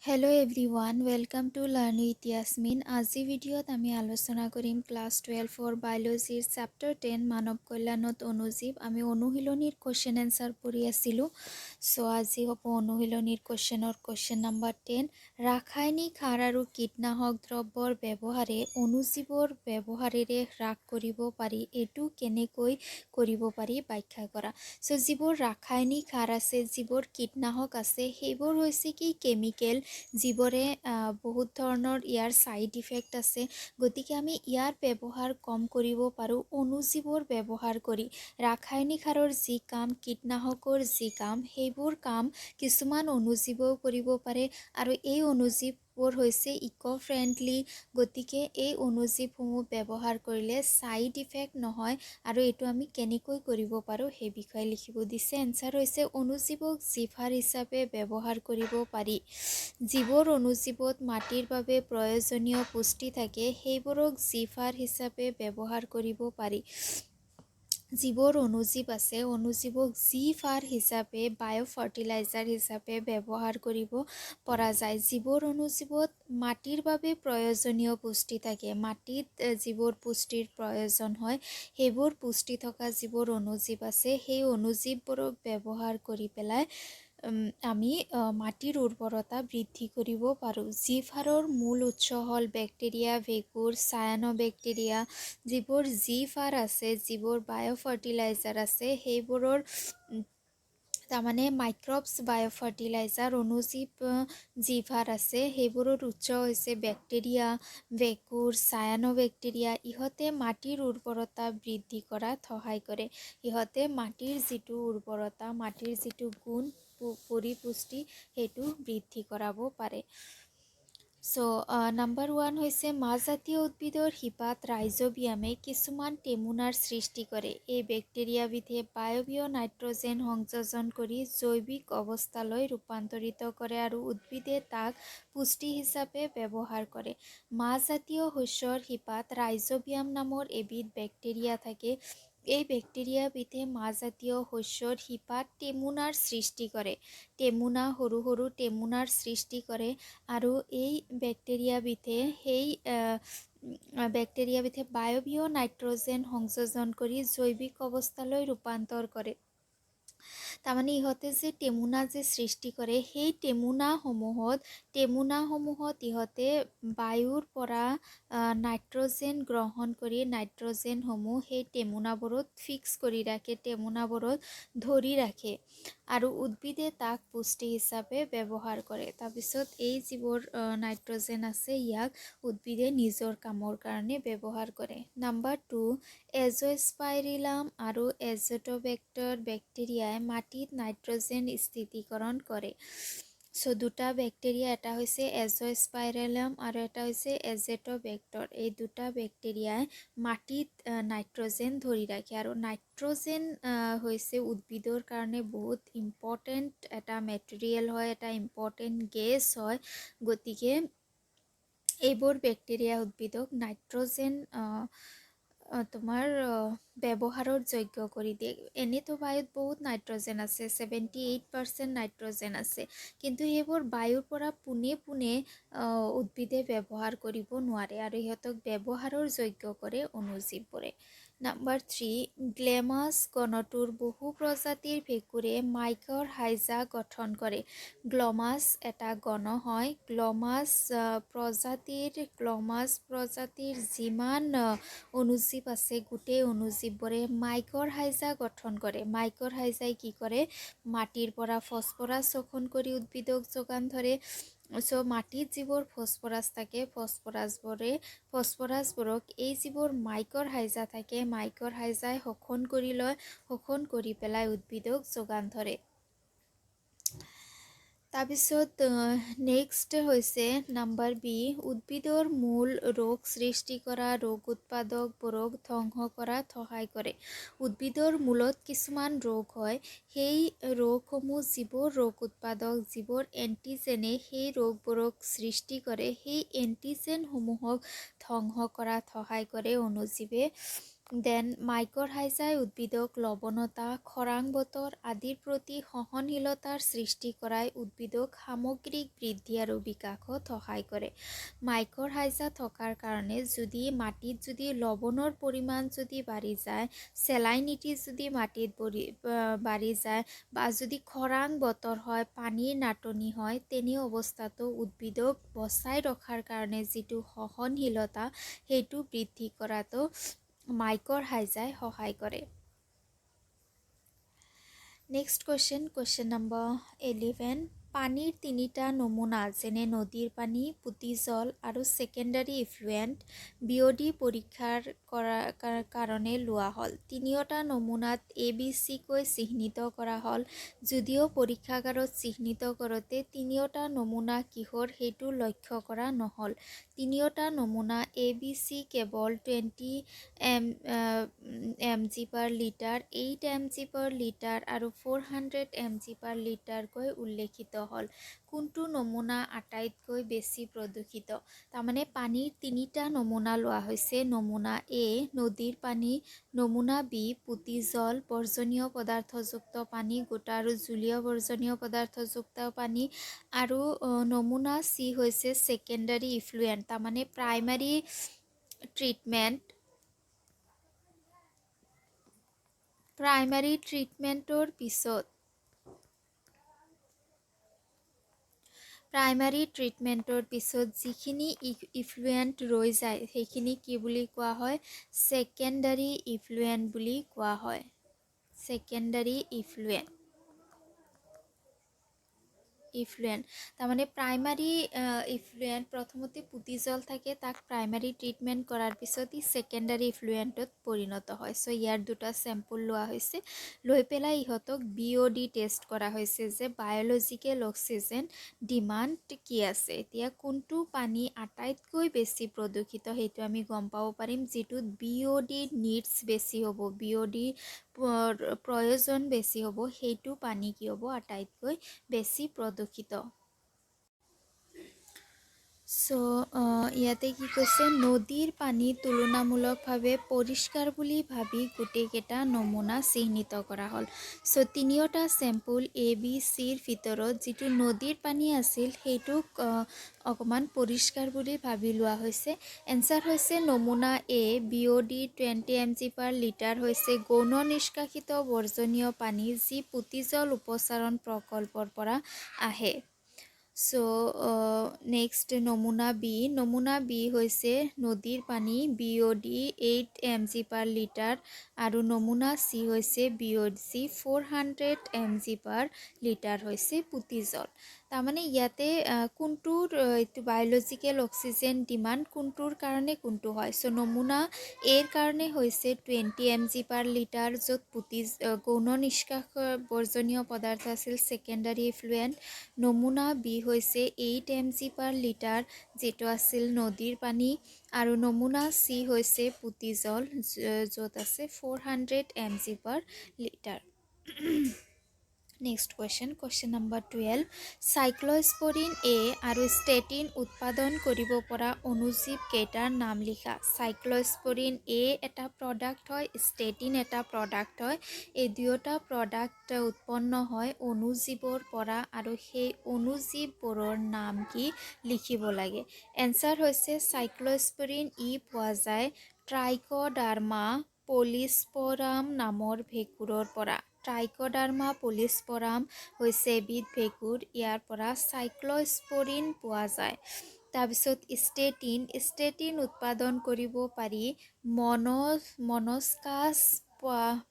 Hello everyone welcome to learn with Yasmin. আজি ভিডিঅ'ত আমি আলোচনা কৰিম ক্লাছ 12 বায়োলজিৰ চেপ্টাৰ 10 মানৱ কল্যাণত অনুজীৱ। আমি অনুশীলনীৰ কোৱেশ্চন এনসাৰ পঢ়ি আছিলোঁ। সো আজি হ'ব অনুশীলনীৰ কোৱেশ্চন নাম্বাৰ 10। ৰাসায়নিক সাৰ আৰু কীটনাশক দ্ৰব্যৰ ব্যৱহাৰে অনুজীৱৰ ব্যৱহাৰেৰে হ্ৰাস কৰিব পাৰি, এইটো কেনেকৈ কৰিব পাৰি ব্যাখ্যা কৰা। সো যিবোৰ ৰাসায়নিক সাৰ আছে, যিবোৰ কীটনাশক আছে, সেইবোৰ হৈছে কি কেমিকেল, যিবোৰে বহুত ধৰণৰ ইয়াৰ সাইড ইফেক্ট আছে। গতিকে আমি ইয়াৰ ব্যৱহাৰ কম কৰিব পাৰোঁ অনুজীৱৰ ব্যৱহাৰ কৰি। ৰাসায়নিক সাৰৰ যি কাম, কীটনাশকৰ যি কাম, সেইবোৰ কাম কিছুমান অনুজীৱেও কৰিব পাৰে আৰু এই অনুজীৱবোৰ হৈছে ইক' ফ্ৰেণ্ডলি। গতিকে এই অনুজীৱসমূহ ব্যৱহাৰ কৰিলে সাইড ইফেক্ট নহয়। আৰু এইটো আমি কেনেকৈ কৰিব পাৰোঁ সেই বিষয়ে লিখিব দিছে। এনসাৰ হৈছে অনুজীৱক জীৱাশ্ম হিচাপে ব্যৱহাৰ কৰিব পাৰি। যিবোৰ অনুজীৱত মাটিৰ বাবে প্ৰয়োজনীয় পুষ্টি থাকে সেইবোৰক জীৱাশ্ম হিচাপে ব্যৱহাৰ কৰিব পাৰি। যিবোৰ অনুজীৱ আছে, অনুজীৱক জীৱাশ্ম হিচাপে বায়'ফাৰ্টিলাইজাৰ হিচাপে ব্যৱহাৰ কৰিব পৰা যায়। যিবোৰ অনুজীৱত মাটিৰ বাবে প্ৰয়োজনীয় পুষ্টি থাকে, মাটিত যিবোৰ পুষ্টিৰ প্ৰয়োজন হয়, সেইবোৰ পুষ্টি থকা যিবোৰ অনুজীৱ আছে, সেই অনুজীৱবোৰক ব্যৱহাৰ কৰি পেলাই আমি মাটিৰ উৰ্বৰতা বৃদ্ধি কৰিব পাৰোঁ। জীৱাশ্মৰ মূল উৎস হ'ল বেক্টেৰিয়া, ভেঁকুৰ, চায়ানোবেক্টেৰিয়া। যিবোৰ জীৱাশ্ম আছে, যিবোৰ বায়'ফাৰ্টিলাইজাৰ আছে, সেইবোৰৰ তাৰমানে মাইক্ৰবছ বায়'ফাৰ্টিলাইজাৰ অনুজীৱ জীৱাশ্ম আছে, সেইবোৰৰ উৎস হৈছে বেক্টেৰিয়া, ভেঁকুৰ, চায়ানোবেক্টেৰিয়া। ইহঁতে মাটিৰ উৰ্বৰতা বৃদ্ধি কৰাত সহায় কৰে। ইহঁতে মাটিৰ যিটো উৰ্বৰতা, মাটিৰ যিটো গুণ, পৰিপুষ্টি, সেইটো বৃদ্ধি কৰাব পাৰে। সো নাম্বাৰ 1 হৈছে মাহজাতীয় উদ্ভিদৰ শিপাত ৰাইজোবিয়ামে কিছুমান টেমুনাৰ সৃষ্টি কৰে। এই বেক্টেৰিয়াবিধে বায়বীয় নাইট্ৰজেন সংযোজন কৰি জৈৱিক অৱস্থালৈ ৰূপান্তৰিত কৰে আৰু উদ্ভিদে তাক পুষ্টি হিচাপে ব্যৱহাৰ কৰে। মাহজাতীয় শস্যৰ শিপাত ৰাইজোবিয়াম নামৰ এবিধ বেক্টেৰিয়া থাকে। এই বেক্টেৰিয়াবিধে মাহজাতীয় শস্যৰ শিপাত টেমুনাৰ সৃষ্টি কৰে। টেমুনা, সৰু সৰু টেমুনাৰ সৃষ্টি কৰে আৰু এই বেক্টেৰিয়াবিধে বায়বীয় নাইট্ৰজেন সংযোজন কৰি জৈৱিক অৱস্থালৈ ৰূপান্তৰ কৰে। তাৰমানে ইহঁতে যে টেমুনা যে সৃষ্টি কৰে, সেই টেমুনাসমূহত ইহঁতে বায়ুৰ পৰা নাইট্ৰজেন গ্ৰহণ কৰি নাইট্ৰজেনসমূহ সেই টেমুনাবোৰত ফিক্স কৰি ৰাখে, টেমুনাবোৰত ধৰি ৰাখে আৰু উদ্ভিদে তাক পুষ্টি হিচাপে ব্যৱহাৰ কৰে। তাৰপিছত এই যিবোৰ নাইট্ৰজেন আছে, ইয়াক উদ্ভিদে নিজৰ কামৰ কাৰণে ব্যৱহাৰ কৰে। নাম্বাৰ 2, এজোস্পাইৰিলাম আৰু এজোটোবেক্টৰ বেক্টেৰিয়াই মাটিত নাইট্ৰজেন স্থিতিকৰণ কৰে। সো দুটা বেক্টেৰিয়া, এটা হৈছে এজোস্পাইৰিলাম আৰু এটা হৈছে এজোটোবেক্টৰ। এই দুটা বেক্টেৰিয়াই মাটিত নাইট্ৰজেন ধৰি ৰাখে আৰু নাইট্ৰজেন হৈছে উদ্ভিদৰ কাৰণে বহুত ইম্পৰ্টেণ্ট এটা মেটেৰিয়েল হয়, এটা ইম্পৰ্টেণ্ট গেছ হয়। গতিকে এইবোৰ বেক্টেৰিয়া উদ্ভিদক নাইট্ৰজেন ব্যৱহাৰৰ যোগ্য কৰি দিয়ে। এনেতো বায়ুত বহুত নাইট্ৰজেন আছে, 78% নাইট্ৰজেন আছে, কিন্তু সেইবোৰ বায়ুৰ পৰা পোনে পোনে উদ্ভিদে ব্যৱহাৰ কৰিব নোৱাৰে আৰু সিহঁতক ব্যৱহাৰৰ যোগ্য কৰে অনুজীৱবোৰে। নাম্বাৰ 3, গ্লেমাছ গণটোৰ বহু প্ৰজাতিৰ ভেঁকুৰে মাইকৰহাইজা গঠন কৰে। গ্লমাছ এটা গণ হয়। গ্লমাছ প্ৰজাতিৰ যিমান অনুজীৱ আছে, গোটেই অনুজীৱবোৰে মাইকৰহাইজা গঠন কৰে। মাইকৰহাইজাই কি কৰে? মাটিৰ পৰা ফচফৰাছ শোষণ কৰি উদ্ভিদক যোগান ধৰে। সো মাটিত যিবোৰ ফচফৰাছ থাকে, ফচফৰাছবোৰক এই যিবোৰ মাইকৰহাইজা থাকে, মাইকৰহাইজাই শোষণ কৰি লয়, শোষণ কৰি পেলাই উদ্ভিদক যোগান ধৰে। তাৰপিছত নেক্সট হৈছে নাম্বাৰ বি, উদ্ভিদৰ মূল ৰোগ সৃষ্টি কৰা ৰোগ উৎপাদকবোৰক ধ্বংস কৰাত সহায় কৰে। উদ্ভিদৰ মূলত কিছুমান ৰোগ হয়, সেই ৰোগসমূহ যিবোৰ ৰোগ উৎপাদক, যিবোৰ এণ্টিজেনে সেই ৰোগবোৰক সৃষ্টি কৰে, সেই এণ্টিজেনসমূহক ধ্বংস কৰাত সহায় কৰে অনুজীৱে। দেন মাইকৰহাইজাই উদ্ভিদক লৱণতা, খৰাং বতৰ আদিৰ প্ৰতি সহনশীলতাৰ সৃষ্টি কৰাই উদ্ভিদক সামগ্ৰিক বৃদ্ধি আৰু বিকাশত সহায় কৰে। মাইকৰহাইজা থকাৰ কাৰণে যদি মাটিত যদি লৱণৰ পৰিমাণ যদি বাঢ়ি যায়, চেলাইনিটি যদি মাটিত বাঢ়ি যায় বা যদি খৰাং বতৰ হয়, পানীৰ নাটনি হয়, তেনে অৱস্থাতো উদ্ভিদক বচাই ৰখাৰ কাৰণে যিটো সহনশীলতা সেইটো বৃদ্ধি কৰাটো মাইকৰহাইজাই সহায় কৰে। Next question number 11। পানীৰ তিনিটা নমুনা যেনে নদীৰ পানী, পুতি জল আৰু ছেকেণ্ডাৰী ইফ্লুৱেণ্ট BOD পৰীক্ষাৰ কাৰণে লোৱা হ'ল। তিনিওটা নমুনাত ABC কৈ চিহ্নিত কৰা হ'ল। যদিও পৰীক্ষাগাৰত চিহ্নিত কৰোঁতে তিনিওটা নমুনা কিহৰ সেইটো লক্ষ্য কৰা নহ'ল। তিনিওটা নমুনা ABC কেৱল 20 mg/লিটাৰ, 8 mg/লিটাৰ আৰু 400 mg/লিটাৰকৈ উল্লেখিত হ'ল। কোনটো নমুনা আটাইতকৈ বেছি প্ৰদূষিত? তাৰমানে পানীৰ তিনিটা নমুনা লোৱা হৈছে। নমুনা A নদীৰ পানী, নমুনা B পুতি জল, বৰ্জনীয় পদাৰ্থযুক্ত পানী, গোটা আৰু জলীয় বৰ্জনীয় পদাৰ্থযুক্ত পানী, আৰু নমুনা C হৈছে ছেকেণ্ডাৰী ইফ্লুৱেণ্ট, তাৰমানে প্ৰাইমাৰী ট্ৰিটমেণ্টৰ পিছত যিখিনি ইফ্লুৱেণ্ট ৰৈ যায় সেইখিনি কি বুলি কোৱা হয়? ছেকেণ্ডাৰী ইফ্লুৱেণ্ট বুলি কোৱা হয়। ছেকেণ্ডাৰী ইফ্লুৱেণ্ট তাৰমানে প্ৰাইমাৰী ইফ্লুৱেণ্ট প্ৰথমতে পুতি জল থাকে, তাক প্ৰাইমাৰী ট্ৰিটমেণ্ট কৰাৰ পিছত ই ছেকেণ্ডাৰী ইফ্লুৱেণ্টত পৰিণত হয়। চ' ইয়াৰ দুটা চেম্পুল লোৱা হৈছে, লৈ পেলাই ইহঁতক BOD টেষ্ট কৰা হৈছে যে বায়'লজিকেল অক্সিজেন ডিমাণ্ড কি আছে। এতিয়া কোনটো পানী আটাইতকৈ বেছি প্ৰদূষিত সেইটো আমি গম পাব পাৰিম, যিটোত BOD নিডছ বেছি হ'ব, BOD প্ৰয়োজন বেছি হ'ব, সেইটো পানী কি হ'ব? আটাইতকৈ বেছি প্ৰদূষিত। চ' ইয়াতে কি কৈছে? নদীৰ পানী তুলনামূলকভাৱে পৰিষ্কাৰ বুলি ভাবি গোটেইকেইটা নমুনা চিহ্নিত কৰা হ'ল। চ' তিনিওটা চেম্পুল ABCৰ ভিতৰত যিটো নদীৰ পানী আছিল সেইটোক অকণমান পৰিষ্কাৰ বুলি ভাবি লোৱা হৈছে। এনচাৰ হৈছে নমুনা A BOD 20 mg/লিটাৰ হৈছে গৌণ নিষ্কাশিত বৰ্জনীয় পানী যি পুতি জল উপচাৰণ প্ৰকল্পৰ পৰা আহে। চ' নেক্সট নমুনা B হৈছে নদীৰ পানী BOD 8 mg/লিটাৰ আৰু নমুনা C হৈছে BOD 400 mg/লিটাৰ হৈছে পুতি জল। তাৰমানে ইয়াতে কোনটোৰ এইটো বায়'লজিকেল অক্সিজেন ডিমাণ্ড কোনটোৰ কাৰণে কোনটো হয়। চ' নমুনা Aৰ কাৰণে হৈছে 20 mg/লিটাৰ, য'ত গৌণ নিষ্কাশ বৰ্জনীয় পদাৰ্থ আছিল ছেকেণ্ডাৰী ইফ্লুৱেণ্ট। নমুনা B হৈছে 8 mg/লিটাৰ, যিটো আছিল নদীৰ পানী, আৰু নমুনা C হৈছে পুতি জল, য'ত আছে 400 mg/লিটাৰ। Next question number 12। Cyclosporin A আৰু ষ্টেটিন উৎপাদন কৰিব পৰা অণুজীৱ কেইটাৰ নাম লিখা। চাইক্ল'স্পৰিন A এটা প্ৰডাক্ট হয়, ষ্টেটিন এটা প্ৰডাক্ট হয়। এই দুয়োটা প্ৰডাক্ট উৎপন্ন হয় অণুজীৱৰ পৰা, আৰু সেই অণুজীৱবোৰৰ নাম কি লিখিব লাগে। এনচাৰ হৈছে চাইক্ল'স্পৰিন E পোৱা যায় ট্ৰাইক'ডাৰ্মা পলিস্পৰাম নামৰ ভেঁকুৰৰ পৰা। ট্ৰাইক'ডাৰ্মা পলিস্পৰাম হৈছে এবিধ ভেঁকুৰ, ইয়াৰ পৰা চাইক্ল'স্পৰিন পোৱা যায়। তাৰপিছত ষ্টেটিন উৎপাদন কৰিব পাৰি মনস্কাছ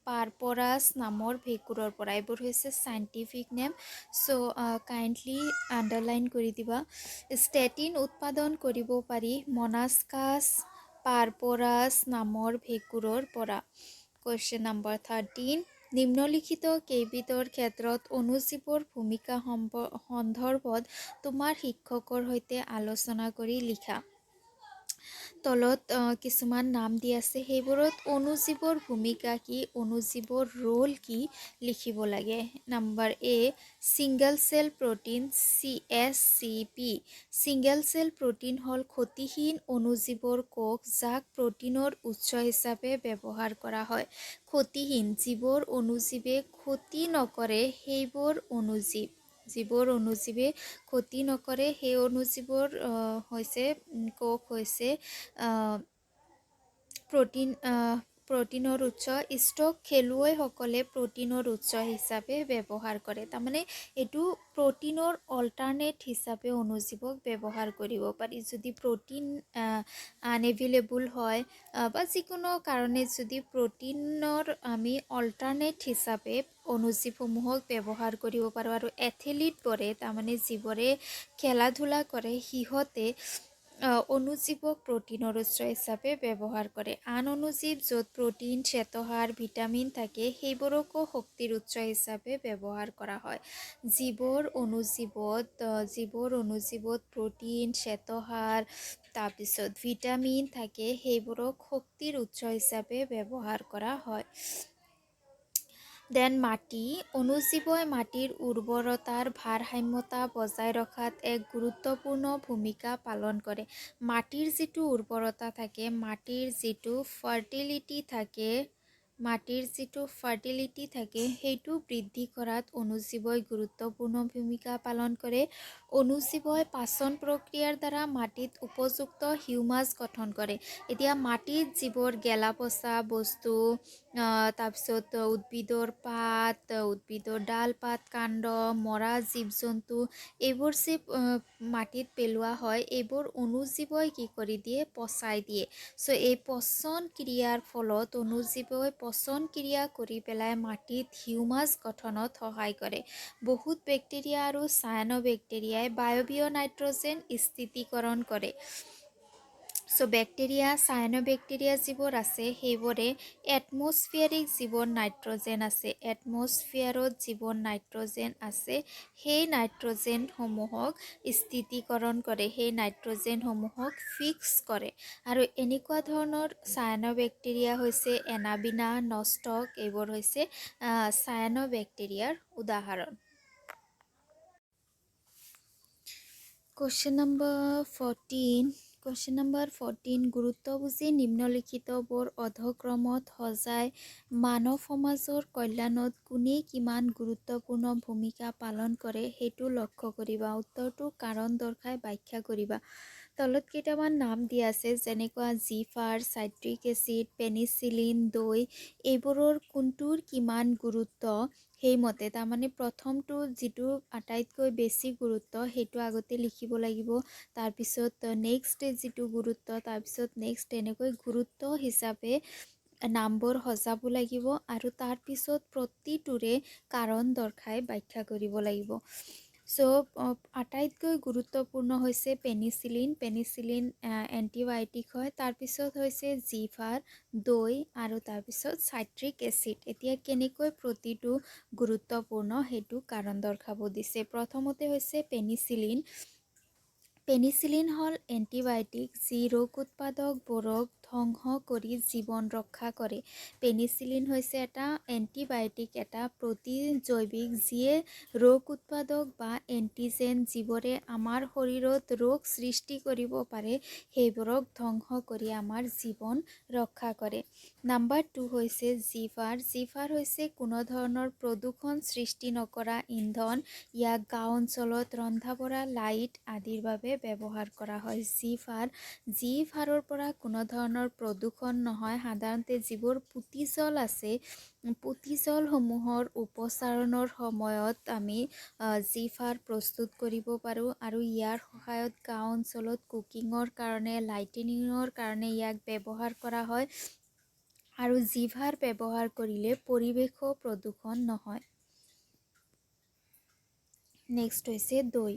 পাৰপৰাছ নামৰ ভেঁকুৰৰ পৰা। এইবোৰ হৈছে চাইণ্টিফিক নেম, চ' কাইণ্ডলি আণ্ডাৰলাইন কৰি দিবা। ষ্টেটিন উৎপাদন কৰিব পাৰি মনাস্কাছ পাৰপৰাছ নামৰ ভেঁকুৰৰ পৰা। Question number 13। নিম্নলিখিত কেইবিধৰ ক্ষেত্ৰত অণুজীৱৰ ভূমিকা সন্দৰ্ভত তোমাৰ শিক্ষকৰ সৈতে আলোচনা কৰি লিখা। তলত কিছুমান নাম দি আছে, সেইবোৰত অণুজীৱৰ ভূমিকা কি, অণুজীৱৰ ৰোল কি লিখিব লাগে। Number A single cell protein CSCP। Single cell protein হ'ল ক্ষতিহীন অণুজীৱৰ কোষ যাক প্ৰটিনৰ উৎস হিচাপে ব্যৱহাৰ কৰা হয়। ক্ষতিহীন যিবোৰ অণুজীৱে ক্ষতি নকৰে সেইবোৰ অণুজীৱ, যিবোৰ অণুজীৱে ক্ষতি নকৰে সেই অণুজীৱৰ হৈছে কোষ হৈছে প্ৰটিনৰ উৎস। ষ্ট্ৰক খেলুৱৈসকলে প্ৰটিনৰ উৎস হিচাপে ব্যৱহাৰ কৰে। তাৰমানে এইটো প্ৰটিনৰ অল্টাৰনেট হিচাপে অণুজীৱক ব্যৱহাৰ কৰিব পাৰি। যদি প্ৰটিন আনএভেইলেবল হয় বা যিকোনো কাৰণে যদি প্ৰটিনৰ আমি অল্টাৰনেট হিচাপে অণুজীৱসমূহক ব্যৱহাৰ কৰিব পাৰোঁ। আৰু এথেলিটবোৰে তাৰমানে যিবোৰে খেলা ধূলা কৰে সিহঁতে অণুজীৱক প্ৰটিনৰ উৎস হিচাপে ব্যৱহাৰ কৰে। আন অণুজীৱ য'ত প্ৰটিন, শ্বেতসাৰ, ভিটামিন থাকে সেইবোৰকো শক্তিৰ উৎস হিচাপে ব্যৱহাৰ কৰা হয়। যিবোৰ অণুজীৱত প্ৰটিন, শ্বেতসাৰ তাৰপিছত ভিটামিন থাকে সেইবোৰক শক্তিৰ উৎস হিচাপে ব্যৱহাৰ কৰা হয়। দেন মাটি, অণুজীৱই মাটিৰ উৰ্বৰতাৰ ভাৰসাম্যতা বজাই ৰখাত এক গুৰুত্বপূৰ্ণ ভূমিকা পালন কৰে। মাটিৰ যিটো উৰ্বৰতা থাকে, মাটিৰ যিটো ফাৰ্টিলিটি থাকে সেইটো বৃদ্ধি কৰাত অণুজীৱই গুৰুত্বপূৰ্ণ ভূমিকা পালন কৰে। অণুজীৱই পাচন প্ৰক্ৰিয়াৰ দ্বাৰা মাটিত উপযুক্ত হিউমাছ গঠন কৰে। এতিয়া মাটিত যিবোৰ গেলা পচা বস্তু, তাৰপিছত উদ্ভিদৰ পাত, উদ্ভিদৰ ডাল পাত, কাণ্ড, মৰা জীৱ জন্তু এইবোৰ যে মাটিত পেলোৱা হয় এইবোৰ অণুজীৱই কি কৰি দিয়ে, পচাই দিয়ে। চ' এই পচন ক্ৰিয়াৰ ফলত অণুজীৱই পচন ক্ৰিয়া কৰি পেলাই মাটিত হিউমাছ গঠনত সহায় কৰে। বহুত বেক্টেৰিয়া আৰু চায়ানোবেক্টেৰিয়াই বায়বীয় নাইট্ৰজেন স্থিতিকৰণ কৰে। চ' বেক্টেৰিয়া, চায়ানোবেক্টেৰিয়া যিবোৰ আছে সেইবোৰে এটমস্ফিয়াৰিক যিবোৰ নাইট্ৰজেন আছে, এটমস্ফিয়াৰত যিবোৰ নাইট্ৰজেন আছে সেই নাইট্ৰজেনসমূহক স্থিতিকৰণ কৰে, সেই নাইট্ৰজেনসমূহক ফিক্স কৰে। আৰু এনেকুৱা ধৰণৰ চায়ানোবেক্টেৰিয়া হৈছে এনাবিনা, নষ্টক, এইবোৰ হৈছে চায়ানোবেক্টেৰিয়াৰ উদাহৰণ। Question number 14 গুৰুত্ব বুজি নিম্নলিখিতবোৰ অধক্ৰমত সজাই মানৱ সমাজৰ কল্যাণত কোনে কিমান গুৰুত্বপূৰ্ণ ভূমিকা পালন কৰে সেইটো লক্ষ্য কৰিবা। উত্তৰটো কাৰণ দৰ্শাই ব্যাখ্যা কৰিবা। তলত কেইটামান নাম দিয়া আছে, যেনেকুৱা জিফাৰ, চাইট্ৰিক এচিড, পেনিচিলিন, দৈ, এইবোৰৰ কোনটোৰ কিমান গুৰুত্ব সেইমতে, তাৰমানে প্ৰথমটো যিটো আটাইতকৈ বেছি গুৰুত্ব সেইটো আগতে লিখিব লাগিব, তাৰপিছত নেক্সট যিটো গুৰুত্ব, তাৰপিছত নেক্সট এনেকৈ গুৰুত্ব হিচাপে নামবোৰ সজাব লাগিব আৰু তাৰপিছত প্ৰতিটোৰে কাৰণ দৰ্শাই ব্যাখ্যা কৰিব লাগিব। চ' আটাইতকৈ গুৰুত্বপূৰ্ণ হৈছে পেনিচিলিন। পেনিচিলিন এণ্টিবায়'টিক হয়। তাৰপিছত হৈছে জিফাৰ, দৈ আৰু তাৰপিছত চাইট্ৰিক এচিড। এতিয়া কেনেকৈ প্ৰতিটো গুৰুত্বপূৰ্ণ সেইটো কাৰণ দৰ্শাব দিছে। প্ৰথমতে হৈছে পেনিচিলিন। পেনিচিলিন হ'ল এণ্টিবায়'টিক যি ৰোগ উৎপাদকবোৰক ধ্বংস কৰি জীৱন ৰক্ষা কৰে। পেনিচিলিন হৈছে এটা এণ্টিবায়'টিক, এটা প্ৰতিজৈৱিক যিয়ে ৰোগ উৎপাদক বা এণ্টিজেন যিবোৰে আমাৰ শৰীৰত ৰোগ সৃষ্টি কৰিব পাৰে সেইবোৰক ধ্বংস কৰি আমাৰ জীৱন ৰক্ষা কৰে। নাম্বাৰ 2 হৈছে জিফাৰ। জিফাৰ হৈছে কোনো ধৰণৰ প্ৰদূষণ সৃষ্টি নকৰা ইন্ধন। ইয়াক গাঁও অঞ্চলত ৰন্ধা বঢ়া, লাইট আদিৰ বাবে ব্যৱহাৰ কৰা হয়। জিফাৰৰ পৰা কোনো ধৰণৰ প্ৰদূষণ নহয়। সাধাৰণতে যিবোৰ পুতিজল আছে, পুতিজলসমূহৰ উপচাৰণৰ সময়ত আমি জিফাৰ প্ৰস্তুত কৰিব পাৰোঁ আৰু ইয়াৰ সহায়ত গাঁও অঞ্চলত কুকিঙৰ কাৰণে, লাইটেনিঙৰ কাৰণে ইয়াক ব্যৱহাৰ কৰা হয় আৰু জিফাৰ ব্যৱহাৰ কৰিলে পৰিৱেশো প্ৰদূষণ নহয়। নেক্সট হৈছে দৈ।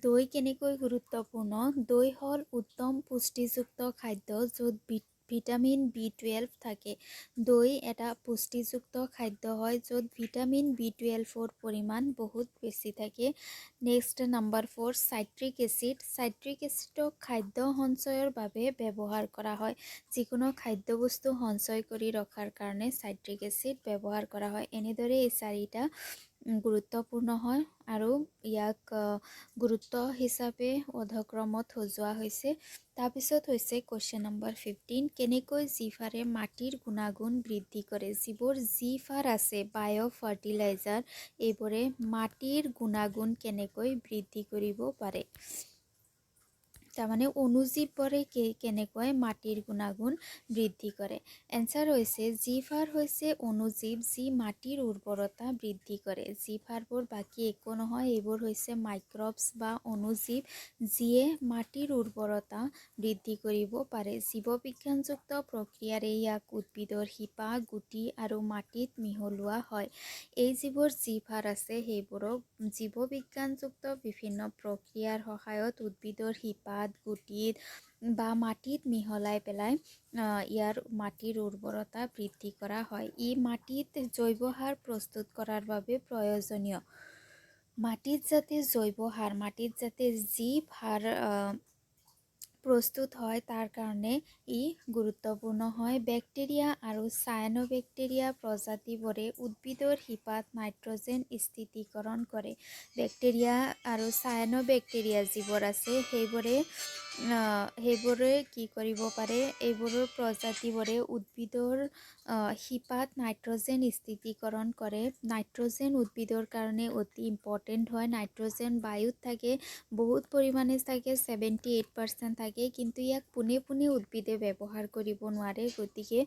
দৈ কেনেকৈ গুৰুত্বপূৰ্ণ? দৈ হ'ল উত্তম পুষ্টিযুক্ত খাদ্য য'ত ভিটামিন B12 থাকে। দৈ এটা পুষ্টিযুক্ত খাদ্য হয় য'ত ভিটামিন B12ৰ পৰিমাণ বহুত বেছি থাকে। Next number 4 citric acid. Citric এচিডক খাদ্য সঞ্চয়ৰ বাবে ব্যৱহাৰ কৰা হয়। যিকোনো খাদ্যবস্তু সঞ্চয় কৰি ৰখাৰ কাৰণে চাইট্ৰিক এচিড ব্যৱহাৰ কৰা হয়। এনেদৰে এই চাৰিটা গুৰুত্বপূৰ্ণ হয় আৰু ইয়াক গুৰুত্ব হিচাপে অধক্ৰমত সজোৱা হৈছে। তাৰপিছত হৈছে কুৱেশ্যন নম্বৰ 15 কেনেকৈ জিভাৰে মাটিৰ গুণাগুণ বৃদ্ধি কৰে। যিবোৰ জিভাৰ আছে বায়' ফাৰ্টিলাইজাৰ এইবোৰে মাটিৰ গুণাগুণ কেনেকৈ বৃদ্ধি কৰিব পাৰে। তাৰমানে অনুজীৱবোৰে কেনেকৈ মাটিৰ গুণাগুণ বৃদ্ধি কৰে। এনচাৰ হৈছে জিভাৰ হৈছে অনুজীৱ যি মাটিৰ উৰ্বৰতা বৃদ্ধি কৰে। জিভাৰবোৰ বাকী একো নহয়, এইবোৰ হৈছে মাইক্ৰবছ বা অনুজীৱ যিয়ে মাটিৰ উৰ্বৰতা বৃদ্ধি কৰিব পাৰে। জীৱবিজ্ঞানযুক্ত প্ৰক্ৰিয়াৰে ইয়াক উদ্ভিদৰ শিপা, গুটি আৰু মাটিত মিহলোৱা হয়। এই যিবোৰ জিভাৰ আছে সেইবোৰক জীৱবিজ্ঞানযুক্ত বিভিন্ন প্ৰক্ৰিয়াৰ সহায়ত উদ্ভিদৰ শিপাত, গুটিত বা মাটিত মিহলাই পেলাই ইয়াৰ মাটিৰ উৰ্বৰতা বৃদ্ধি কৰা হয়। ই মাটিত জৈৱ সাৰ প্ৰস্তুত কৰাৰ বাবে প্ৰয়োজনীয়। মাটিত যাতে জীৱ সাৰ প্ৰস্তুত হয় তাৰ কাৰণে ই গুৰুত্বপূৰ্ণ হয়। বেক্টেৰিয়া আৰু চায়ানোবেক্টেৰিয়া প্ৰজাতিবোৰে উদ্ভিদৰ শিপাত নাইট্ৰজেন স্থিতিকৰণ কৰে। বেক্টেৰিয়া আৰু চায়ানোবেক্টেৰিয়া যিবোৰ আছে সেইবোৰে কি কৰিব পাৰে, এইবোৰৰ প্ৰজাতিবোৰে উদ্ভিদৰ শিপাত নাইট্ৰজেন স্থিতিকৰণ কৰে। নাইট্ৰজেন উদ্ভিদৰ কাৰণে অতি ইম্পৰ্টেণ্ট হয়। নাইট্ৰজেন বায়ুত থাকে, বহুত পৰিমাণে থাকে, 78% থাকে, কিন্তু ইয়াক পোনে পোনে উদ্ভিদে ব্যৱহাৰ কৰিব নোৱাৰে। গতিকে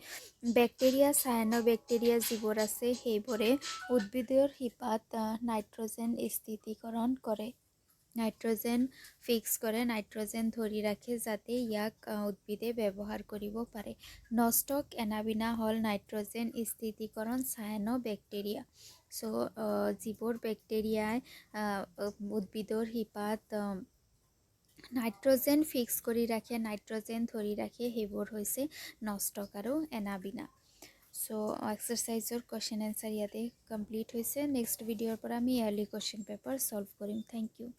বেক্টেৰিয়া, চায়ানোবেক্টেৰিয়া যিবোৰ আছে সেইবোৰে উদ্ভিদৰ শিপাত নাইট্ৰজেন স্থিতিকৰণ কৰে, নাইট্ৰজেন ফিক্স কৰে, নাইট্ৰজেন ধৰি ৰাখে যাতে ইয়াক উদ্ভিদে ব্যৱহাৰ কৰিব পাৰে। নষ্টক এনাবিনা হ'ল নাইট্ৰজেন স্থিতিকৰণ চায়ানোবেক্টেৰিয়া। যিবোৰ বেক্টেৰিয়াই উদ্ভিদৰ শিপাত নাইট্ৰজেন ফিক্স কৰি ৰাখে, নাইট্ৰজেন ধৰি ৰাখে, সেইবোৰ হৈছে নষ্টক আৰু এনাবিনা। এক্সাৰচাইজৰ কুৱেশ্যন এনচাৰ ইয়াতে কমপ্লিট হৈছে। নেক্সট ভিডিঅ'ৰ পৰা আমি ইয়াৰলি কুৱেশ্যন পেপাৰ ছল্ভ কৰিম। Thank U.